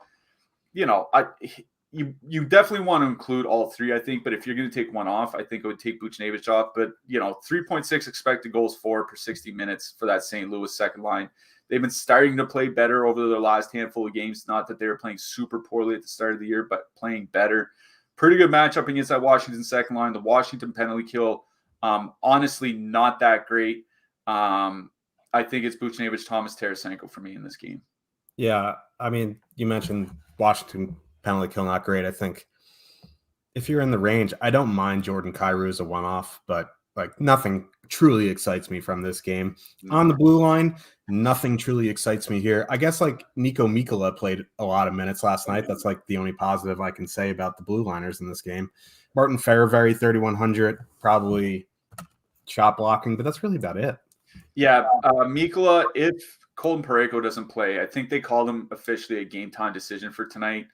you definitely want to include all 3, I think. But if you're going to take one off, I think I would take Buchnevich off. But, 3.6 expected goals for per 60 minutes for that St. Louis second line. They've been starting to play better over their last handful of games. Not that they were playing super poorly at the start of the year, but playing better. Pretty good matchup against that Washington second line. The Washington penalty kill, honestly, not that great. I think it's Buchnevich, Thomas Tarasenko for me in this game. Yeah, I mean, you mentioned Washington penalty kill, not great. I think if you're in the range, I don't mind Jordan Kyrou as a one-off, but nothing truly excites me from this game. On the blue line, nothing truly excites me here. I guess Nico Mikkola played a lot of minutes last night. That's the only positive I can say about the blue liners in this game. Martin Fehervary, 3,100, probably shot blocking, but that's really about it. Yeah, Mikkola, if Colton Parayko doesn't play, I think they called him officially a game time decision for tonight.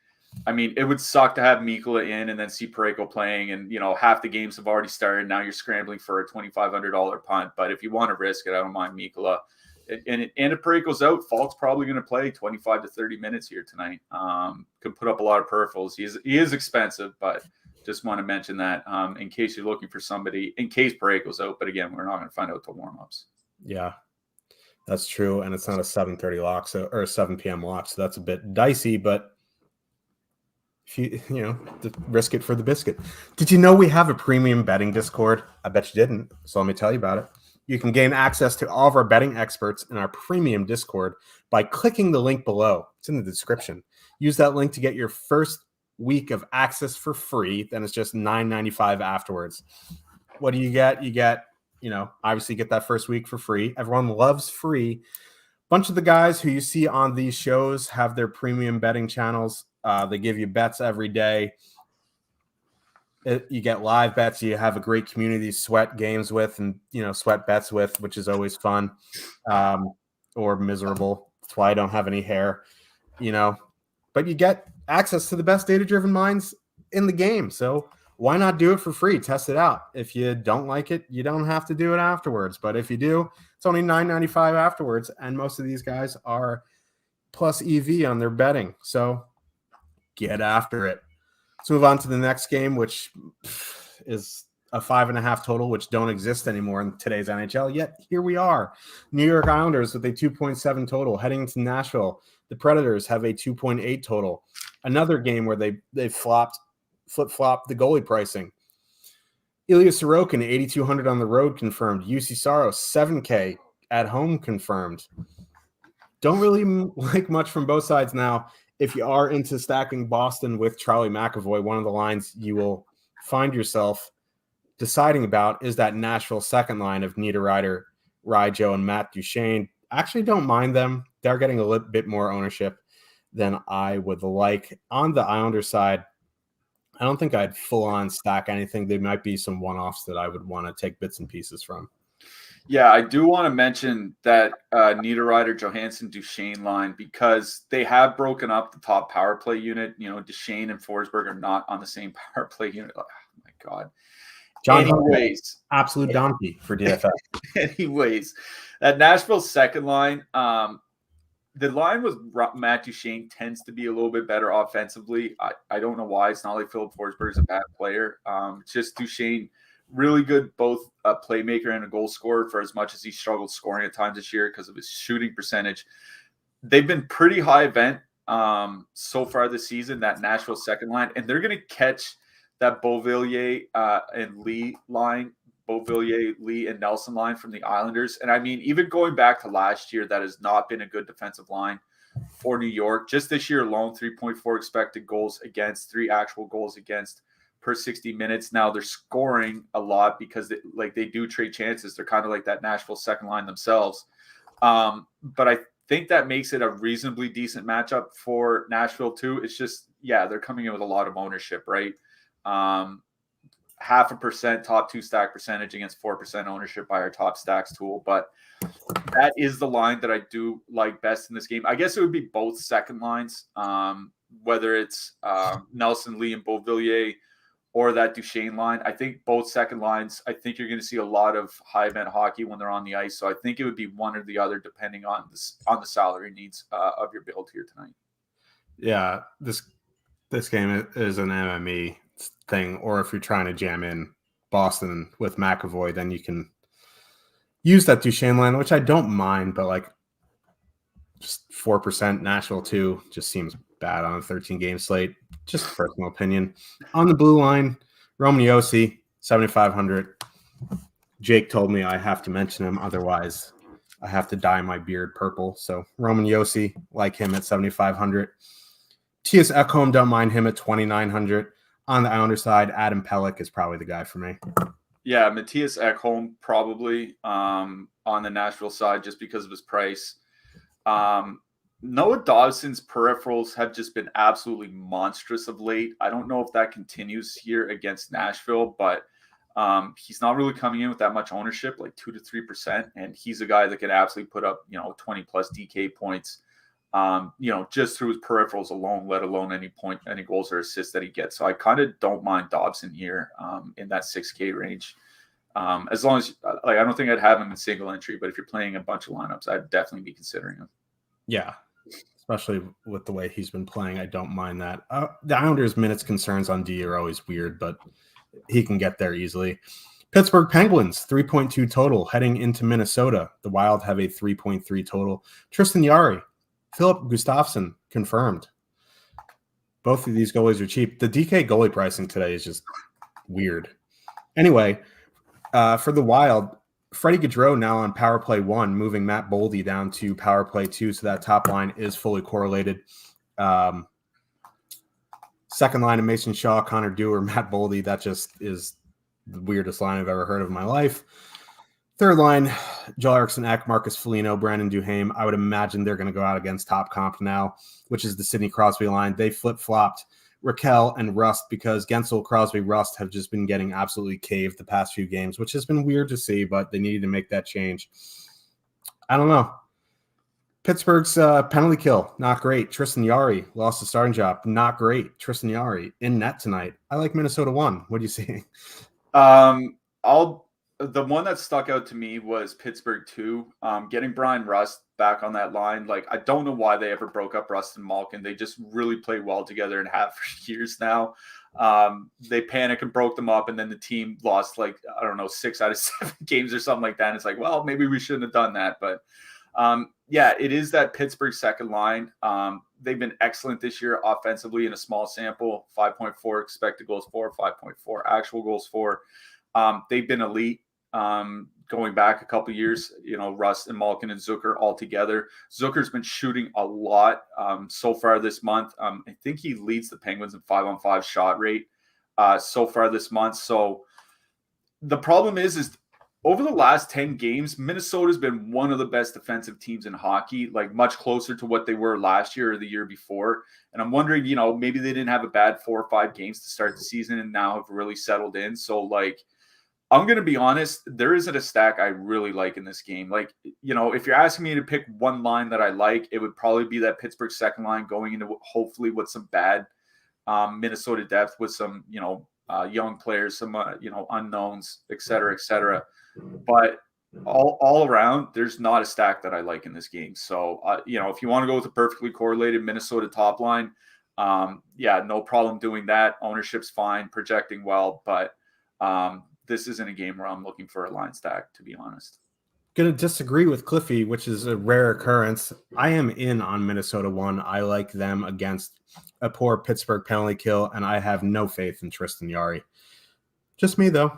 I mean, it would suck to have Mikkola in and then see Parayko playing and, half the games have already started. Now you're scrambling for a $2,500 punt. But if you want to risk it, I don't mind Mikkola. and if Parayko's out, Falk's probably going to play 25 to 30 minutes here tonight. Could put up a lot of peripherals. He is expensive, but just want to mention that in case you're looking for somebody, in case Parayko's out. But again, we're not going to find out till warm-ups. Yeah, that's true. And it's not a 7:30 lock, or a 7 p.m. lock. So that's a bit dicey, but if you risk it for the biscuit. Did you know we have a premium betting Discord? I bet you didn't. So let me tell you about it. You can gain access to all of our betting experts in our premium Discord by clicking the link below. It's in the description. Use that link to get your first week of access for free. Then it's just $9.95 afterwards. What do you get? You get, obviously get that first week for free. Everyone loves free. Bunch of the guys who you see on these shows have their premium betting channels. They give you bets every day. You get live bets. You have a great community sweat games with, and sweat bets with, which is always fun, or miserable. That's why I don't have any hair, But you get access to the best data-driven minds in the game. So why not do it for free? Test it out. If you don't like it, you don't have to do it afterwards. But if you do, it's only $9.95 afterwards. And most of these guys are plus EV on their betting. So get after it. Let's move on to the next game, which is a 5.5 total, which don't exist anymore in today's NHL. Yet here we are. New York Islanders with a 2.7 total heading into Nashville. The Predators have a 2.8 total. Another game where they flip-flopped the goalie pricing. Ilya Sorokin, 8,200 on the road confirmed. UC Saros, 7K at home confirmed. Don't really like much from both sides now. If you are into stacking Boston with Charlie McAvoy, one of the lines you will find yourself deciding about is that Nashville second line of Niederreiter, Ryjo, and Matt Duchene. Actually don't mind them. They're getting a little bit more ownership than I would like. On the Islanders side, I don't think I'd full-on stack anything. There might be some one-offs that I would want to take bits and pieces from. Yeah, I do want to mention that Niederreiter, Johansson, Duchene line, because they have broken up the top power play unit. Duchene and Forsberg are not on the same power play unit. Oh, my God. Anyways, absolute donkey for DFS. Anyways, that Nashville second line, the line with Matt Duchene tends to be a little bit better offensively. I don't know why. It's not like Philip Forsberg is a bad player. It's just Duchene, really good, both a playmaker and a goal scorer, for as much as he struggled scoring at times this year because of his shooting percentage. They've been pretty high event so far this season, that Nashville second line, and they're going to catch that Beauvillier and Lee line, Beauvillier, Lee, and Nelson line from the Islanders. And I mean, even going back to last year, that has not been a good defensive line for New York. Just this year alone, 3.4 expected goals against, 3 actual goals against per 60 minutes. Now they're scoring a lot because they do trade chances. They're kind of like that Nashville second line themselves. But I think that makes it a reasonably decent matchup for Nashville too. It's just, they're coming in with a lot of ownership, right? 0.5% top 2 stack percentage against 4% ownership by our top stacks tool. But that is the line that I do like best in this game. I guess it would be both second lines, whether it's Nelson, Lee, and Beauvillier, or that Duchene line. I think both second lines, I think you're going to see a lot of high event hockey when they're on the ice. So I think it would be one or the other depending on the salary needs of your build here tonight. Yeah, this game is an MME thing, or if you're trying to jam in Boston with McAvoy, then you can use that Duchene line, which I don't mind, but just 4% Nashville 2 just seems bad on a 13-game slate. Just personal opinion. On the blue line, Roman Josi, 7,500. Jake told me I have to mention him, otherwise I have to dye my beard purple. So Roman Josi, like him at 7,500. T.S. Ekholm, don't mind him at 2,900. On the Islander side, Adam Pelech is probably the guy for me. Yeah, Matthias Ekholm probably on the Nashville side just because of his price. Noah Dobson's peripherals have just been absolutely monstrous of late. I don't know if that continues here against Nashville, but he's not really coming in with that much ownership, like 2 to 3%. And he's a guy that can absolutely put up, 20 plus DK points, just through his peripherals alone, let alone any goals or assists that he gets. So I kind of don't mind Dobson here in that 6K range. As long as I don't think I'd have him in single entry, but if you're playing a bunch of lineups, I'd definitely be considering him. Yeah, especially with the way he's been playing, I don't mind that. The Islanders' minutes concerns on D are always weird, but he can get there easily. Pittsburgh Penguins, 3.2 total heading into Minnesota. The Wild have a 3.3 total. Tristan Jarry, Philip Gustafsson, confirmed. Both of these goalies are cheap. The DK goalie pricing today is just weird. Anyway, for the Wild, Freddie Gaudreau now on power play 1, moving Matt Boldy down to power play 2, so that top line is fully correlated. Second line of Mason Shaw, Connor Dewar, Matt Boldy, that just is the weirdest line I've ever heard of in my life. Third line, Joel Eriksson Ek, Marcus Foligno, Brandon Duhaime. I would imagine they're going to go out against top comp now, which is the Sidney Crosby line. They flip-flopped Raquel and Rust because Gensel, Crosby, Rust have just been getting absolutely caved the past few games, which has been weird to see, but they needed to make that change. I don't know. Pittsburgh's penalty kill, not great. Tristan Jarry lost the starting job, not great. Tristan Jarry in net tonight. I like Minnesota 1. What do you see? The one that stuck out to me was Pittsburgh 2. Getting Brian Rust back on that line. Like, I don't know why they ever broke up Rust and Malkin. They just really play well together and have for years now. They panicked and broke them up, and then the team lost 6 out of 7 games or something like that. And it's like, well, maybe we shouldn't have done that. But it is that Pittsburgh second line. They've been excellent this year offensively in a small sample, 5.4 expected goals for, 5.4 actual goals for. They've been elite going back a couple years, Rust and Malkin and Zucker all together. Zucker's been shooting a lot so far this month. I think he leads the Penguins in 5-on-5 shot rate so far this month. So the problem is over the last 10 games, Minnesota's been one of the best defensive teams in hockey, like much closer to what they were last year or the year before. And I'm wondering, maybe they didn't have a bad 4 or 5 games to start the season and now have really settled in. So I'm going to be honest, there isn't a stack I really like in this game. If you're asking me to pick one line that I like, it would probably be that Pittsburgh second line going into hopefully with some bad Minnesota depth with some, young players, some, unknowns, et cetera, et cetera. But all around, there's not a stack that I like in this game. So, if you want to go with a perfectly correlated Minnesota top line, no problem doing that. Ownership's fine, projecting well, but this isn't a game where I'm looking for a line stack, to be honest. Going to disagree with Cliffy, which is a rare occurrence. I am in on Minnesota 1. I like them against a poor Pittsburgh penalty kill, and I have no faith in Tristan Jarry. Just me, though.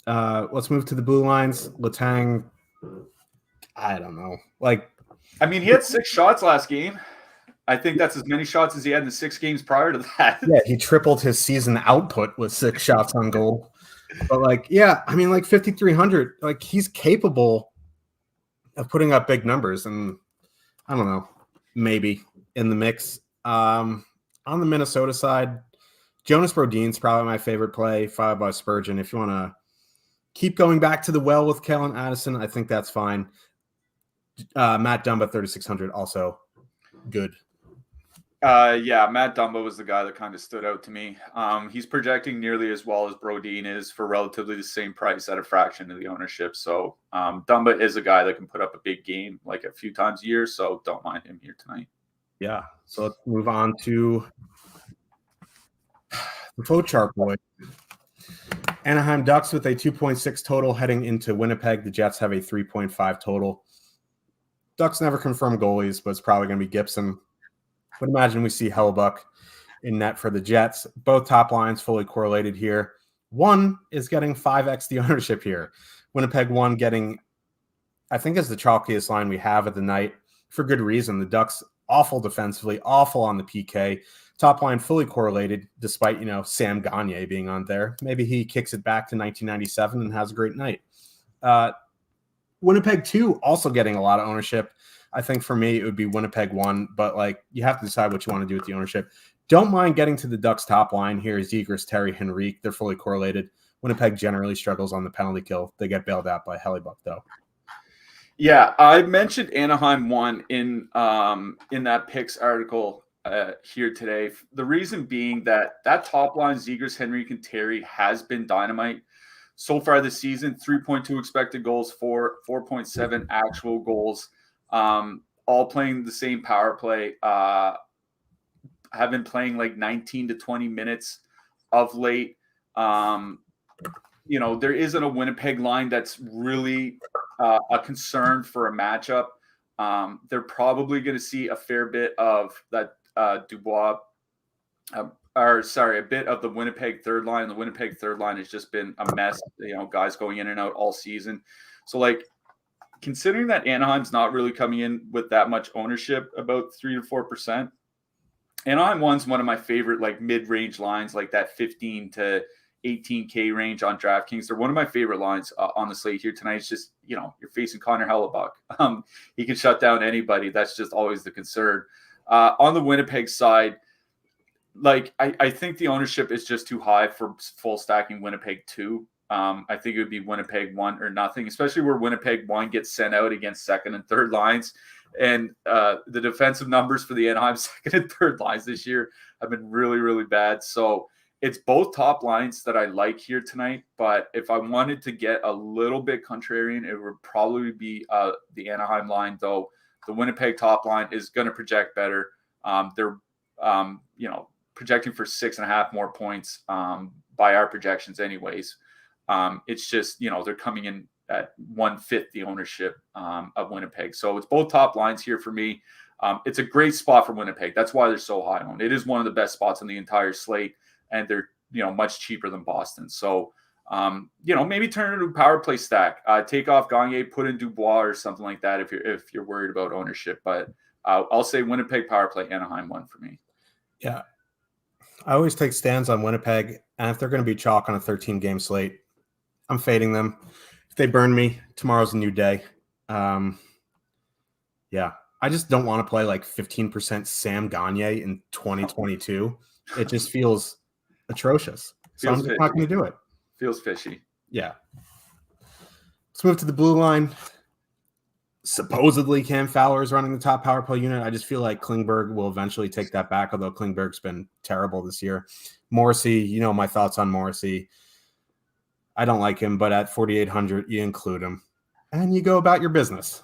Let's move to the blue lines. Letang, I don't know. He had 6 shots last game. I think that's as many shots as he had in the 6 games prior to that. Yeah, he tripled his season output with 6 shots on goal. But 5,300. He's capable of putting up big numbers, and I don't know, maybe in the mix. On the Minnesota side, Jonas Brodin's probably my favorite play, followed by Spurgeon. If you want to keep going back to the well with Kellen Addison, I think that's fine. Matt Dumba, 3,600, also good. Matt Dumba was the guy that kind of stood out to me. He's projecting nearly as well as Brodin is for relatively the same price at a fraction of the ownership. So Dumba is a guy that can put up a big game like a few times a year. So don't mind him here tonight. Yeah. So let's move on to the flow chart boy. Anaheim Ducks with a 2.6 total heading into Winnipeg. The Jets have a 3.5 total. Ducks never confirm goalies, but it's probably going to be Gibson. Would imagine we see Hellebuck in net for the Jets. Both top lines fully correlated here. One is getting 5x the ownership here. Winnipeg 1 getting, I think, is the chalkiest line we have of the night for good reason. The Ducks awful defensively, awful on the PK. Top line fully correlated, despite Sam Gagner being on there. Maybe he kicks it back to 1997 and has a great night. Winnipeg 2 also getting a lot of ownership. I think for me, it would be Winnipeg 1, but you have to decide what you want to do with the ownership. Don't mind getting to the Ducks top line here. Zegras, Terry, Henrique, they're fully correlated. Winnipeg generally struggles on the penalty kill. They get bailed out by Hellebuck, though. Yeah, I mentioned Anaheim 1 in that picks article here today. The reason being that top line, Zegras, Henrique, and Terry has been dynamite. so far this season, 3.2 expected goals for, 4.7 actual goals, all playing the same power play. Have been playing like 19 to 20 minutes of late. There isn't a Winnipeg line that's really a concern for a matchup. They're probably going to see a fair bit of that Dubois, a bit of the Winnipeg third line. The Winnipeg third line has just been a mess, guys going in and out all season. So, like, considering that Anaheim's not really coming in with that much ownership, about 3 to 4%, Anaheim one's one of my favorite, like, mid-range lines, like that 15 to 18K range on DraftKings. They're one of my favorite lines on the slate here tonight. It's just, you're facing Connor Hellebuck. He can shut down anybody. That's just always the concern. On the Winnipeg side, like, I think the ownership is just too high for full stacking Winnipeg 2. I think it would be Winnipeg 1 or nothing, especially where Winnipeg 1 gets sent out against second and third lines. And the defensive numbers for the Anaheim second and third lines this year have been really, really bad. So it's both top lines that I like here tonight. But if I wanted to get a little bit contrarian, it would probably be the Anaheim line, though. The Winnipeg top line is going to project better. They're, projecting for 6.5 more points by our projections anyways. It's just, they're coming in at 1/5 the ownership of Winnipeg. So it's both top lines here for me. It's a great spot for Winnipeg. That's why they're so high owned. It is one of the best spots on the entire slate, and they're, much cheaper than Boston. So, maybe turn it into a power play stack. Take off Gagne, put in Dubois or something like that if you're worried about ownership. But I'll say Winnipeg power play, Anaheim 1 for me. Yeah. I always take stands on Winnipeg, and if they're going to be chalk on a 13-game slate, I'm fading them. If they burn me, tomorrow's a new day. I just don't want to play like 15% Sam Gagne in 2022. It just feels atrocious. So I'm just not going to do it. Feels fishy. Yeah. Let's move to the blue line. Supposedly Cam Fowler is running the top power play unit. I just feel like Klingberg will eventually take that back, although Klingberg's been terrible this year. Morrissey, my thoughts on Morrissey. I don't like him, but at 4,800, you include him. And you go about your business.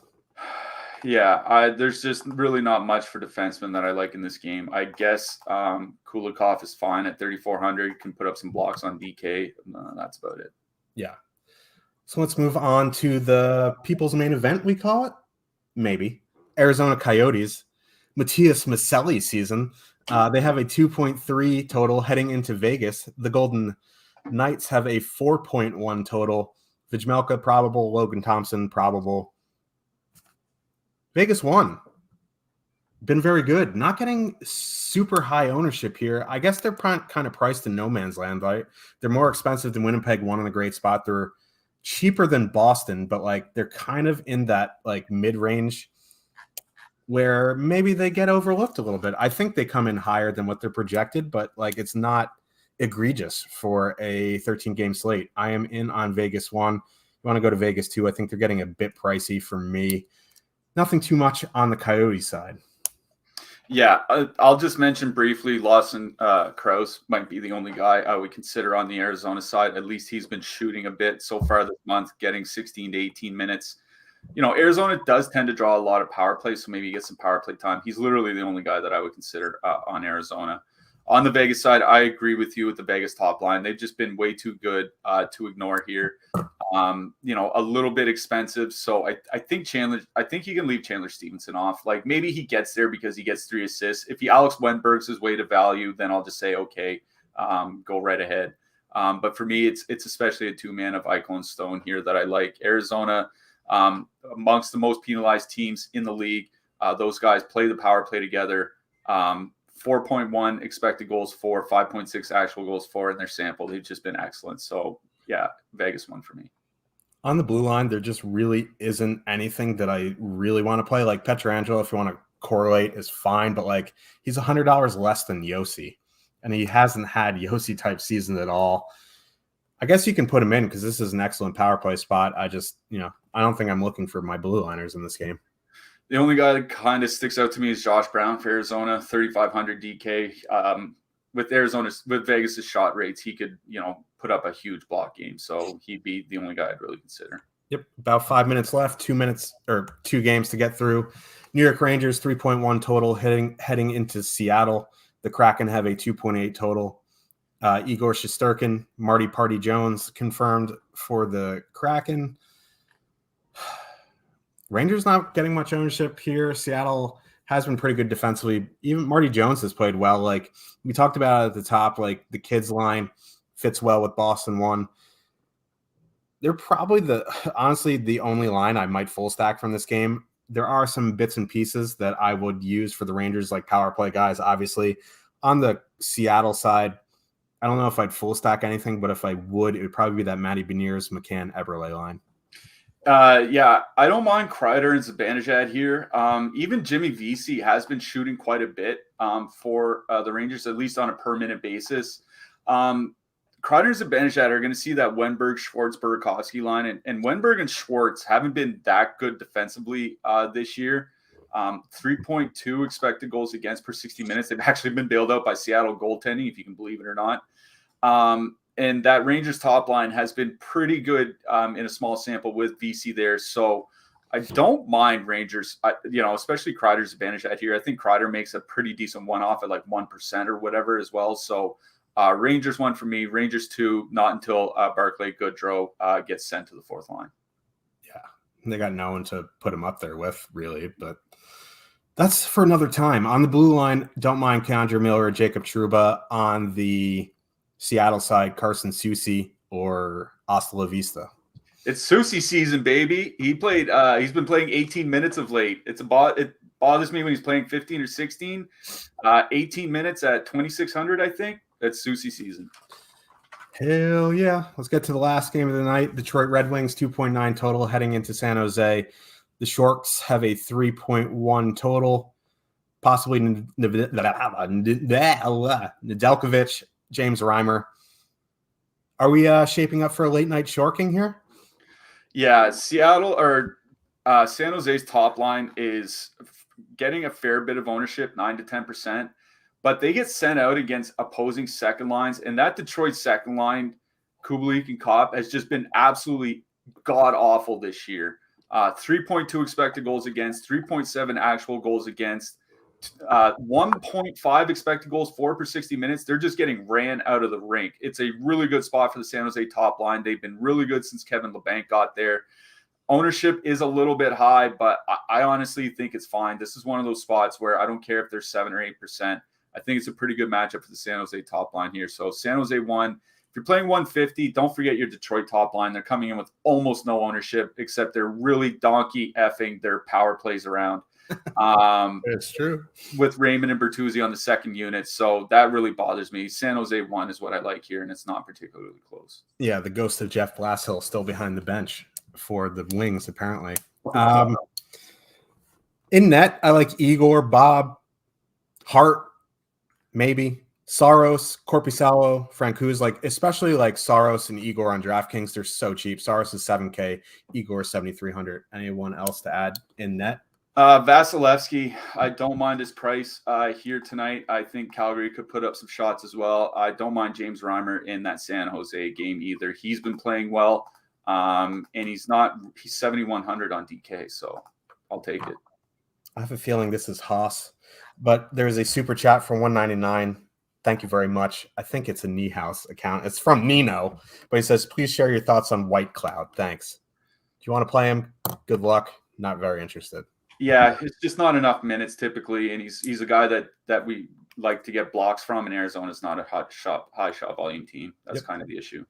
Yeah, there's just really not much for defensemen that I like in this game. I guess Kulikov is fine at 3,400. Can put up some blocks on DK. That's about it. Yeah. So let's move on to the people's main event, we call it? Maybe. Arizona Coyotes. Matias Maselli season. They have a 2.3 total heading into Vegas. The Golden Knights have a 4.1 total. Vijmelka probable. Logan Thompson probable. Vegas won. Been very good. Not getting super high ownership here. I guess they're kind of priced in no man's land, right? They're more expensive than Winnipeg, one in a great spot. They're cheaper than Boston, but like they're kind of in that like mid-range where maybe they get overlooked a little bit. I think they come in higher than what they're projected, but like it's not egregious for a 13-game slate. I am in on Vegas 1. You want to go to Vegas 2? I think they're getting a bit pricey for me. Nothing too much on the Coyote side. Yeah, I'll just mention briefly, Lawson Krause might be the only guy I would consider on the Arizona side. At least he's been shooting a bit so far this month, getting 16 to 18 minutes. Arizona does tend to draw a lot of power play, so maybe you get some power play time. He's literally the only guy that I would consider on Arizona. On the Vegas side, I agree with you with the Vegas top line. They've just been way too good to ignore here. A little bit expensive. So I think you can leave Chandler Stevenson off. Like maybe he gets there because he gets 3 assists. If he Alex Wenberg's his way to value, then I'll just say, okay, go right ahead. But for me, it's especially a 2-man of Eichel and Stone here that I like. Arizona, amongst the most penalized teams in the league. Those guys play the power play together. 4.1 expected goals for, 5.6 actual goals for in their sample. They've just been excellent. So, yeah, Vegas 1 for me. On the blue line, there just really isn't anything that I really want to play. Like Pietrangelo, if you want to correlate, is fine, but like he's $100 less than Yossi, and he hasn't had Yossi type season at all. I guess you can put him in because this is an excellent power play spot. I just, I don't think I'm looking for my blue liners in this game. The only guy that kind of sticks out to me is Josh Brown for Arizona, 3,500 DK. With Vegas' shot rates, he could, put up a huge block game. So he'd be the only guy I'd really consider. Yep. About 5 minutes left, 2 minutes or 2 games to get through. New York Rangers 3.1 total heading into Seattle. The Kraken have a 2.8 total. Igor Shesterkin, Marty Party Jones confirmed for the Kraken. Rangers not getting much ownership here. Seattle has been pretty good defensively. Even Marty Jones has played well. Like we talked about at the top, like the kids line fits well with Boston 1. They're probably honestly the only line I might full stack from this game. There are some bits and pieces that I would use for the Rangers, like power play guys, obviously. On the Seattle side, I don't know if I'd full stack anything, but if I would, it would probably be that Matty Beniers, McCann, Eberle line. Yeah, I don't mind Kreider and Zibanejad here. Even Jimmy Vesey has been shooting quite a bit for the Rangers, at least on a per-minute basis. Kreider and Zibanejad are going to see that Wenberg, Schwartz, Burakovsky line, and Wenberg and Schwartz haven't been that good defensively this year. 3.2 expected goals against per 60 minutes. They've actually been bailed out by Seattle goaltending, if you can believe it or not. And that Rangers top line has been pretty good in a small sample with VC there. So I don't mind Rangers, especially Kreider's advantage out here. I think Kreider makes a pretty decent one-off at like 1% or whatever as well. So Rangers 1 for me, Rangers 2, not until Barclay Goodrow gets sent to the fourth line. Yeah, they got no one to put him up there with, really, but that's for another time. On the blue line, don't mind Keandre Miller or Jacob Trouba. On the Seattle side, Carson Soucy or Hasta La Vista. It's Soucy season, baby. He's been playing 18 minutes of late. It bothers me when he's playing 15 or 16. 18 minutes at 2,600, I think. That's Soucy season. Hell yeah. Let's get to the last game of the night. Detroit Red Wings 2.9 total heading into San Jose. The Sharks have a 3.1 total. Possibly Nedeljkovic, James Reimer. Are we shaping up for a late night sharking here? Yeah, Seattle or San Jose's top line is getting a fair bit of ownership, 9 to 10%, but they get sent out against opposing second lines, and that Detroit second line, Kubalik and Kopp, has just been absolutely god awful this year. 3.2 expected goals against, 3.7 actual goals against, 1.5 expected goals for per 60 minutes. They're just getting ran out of the rink. It's a really good spot for the San Jose top line. They've been really good since Kevin Labanc got there. Ownership is a little bit high, but I honestly think it's fine. This is one of those spots where I don't care if they're 7 or 8%. I think it's a pretty good matchup for the San Jose top line here. So San Jose 1. If you're playing 150, don't forget your Detroit top line. They're coming in with almost no ownership, except they're really donkey effing their power plays around. It's true. With Raymond and Bertuzzi on the second unit. So that really bothers me. San Jose 1 is what I like here, and it's not particularly close. Yeah, the ghost of Jeff Blashill still behind the bench for the Wings, apparently. In net, I like Igor, Bob, Hart, maybe. Saros, Korpisalo, Francouz, especially Saros and Igor on DraftKings, they're so cheap. Saros is $7K, Igor is $7,300. Anyone else to add in net? Vasilevsky, I don't mind his price here tonight. I think Calgary could put up some shots as well. I don't mind James Reimer in that San Jose game either. He's been playing well, and he's 7,100 on DK, so I'll take it. I have a feeling this is Haas, but there's a super chat for $199. Thank you very much. I think it's a Niehaus account. It's from Nino, but he says, please share your thoughts on White Cloud. Thanks. Do you want to play him? Good luck. Not very interested. Yeah, it's just not enough minutes typically, and he's a guy that we like to get blocks from, and Arizona's not a high shot volume team. That's kind of the issue.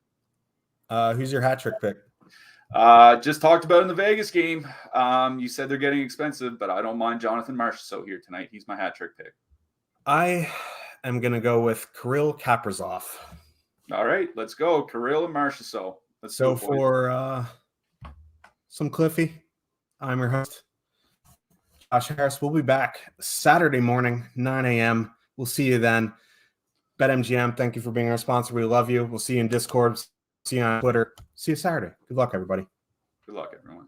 Who's your hat trick pick? Just talked about in the Vegas game. You said they're getting expensive, but I don't mind Jonathan Marchessault here tonight. He's my hat trick pick. I am going to go with Kirill Kaprizov. All right, let's go. Kirill and Marchessault. So for some Cliffy, I'm your host, Josh Harris. We'll be back Saturday morning, 9 a.m. We'll see you then. BetMGM, thank you for being our sponsor. We love you. We'll see you in Discord. See you on Twitter. See you Saturday. Good luck, everybody. Good luck, everyone.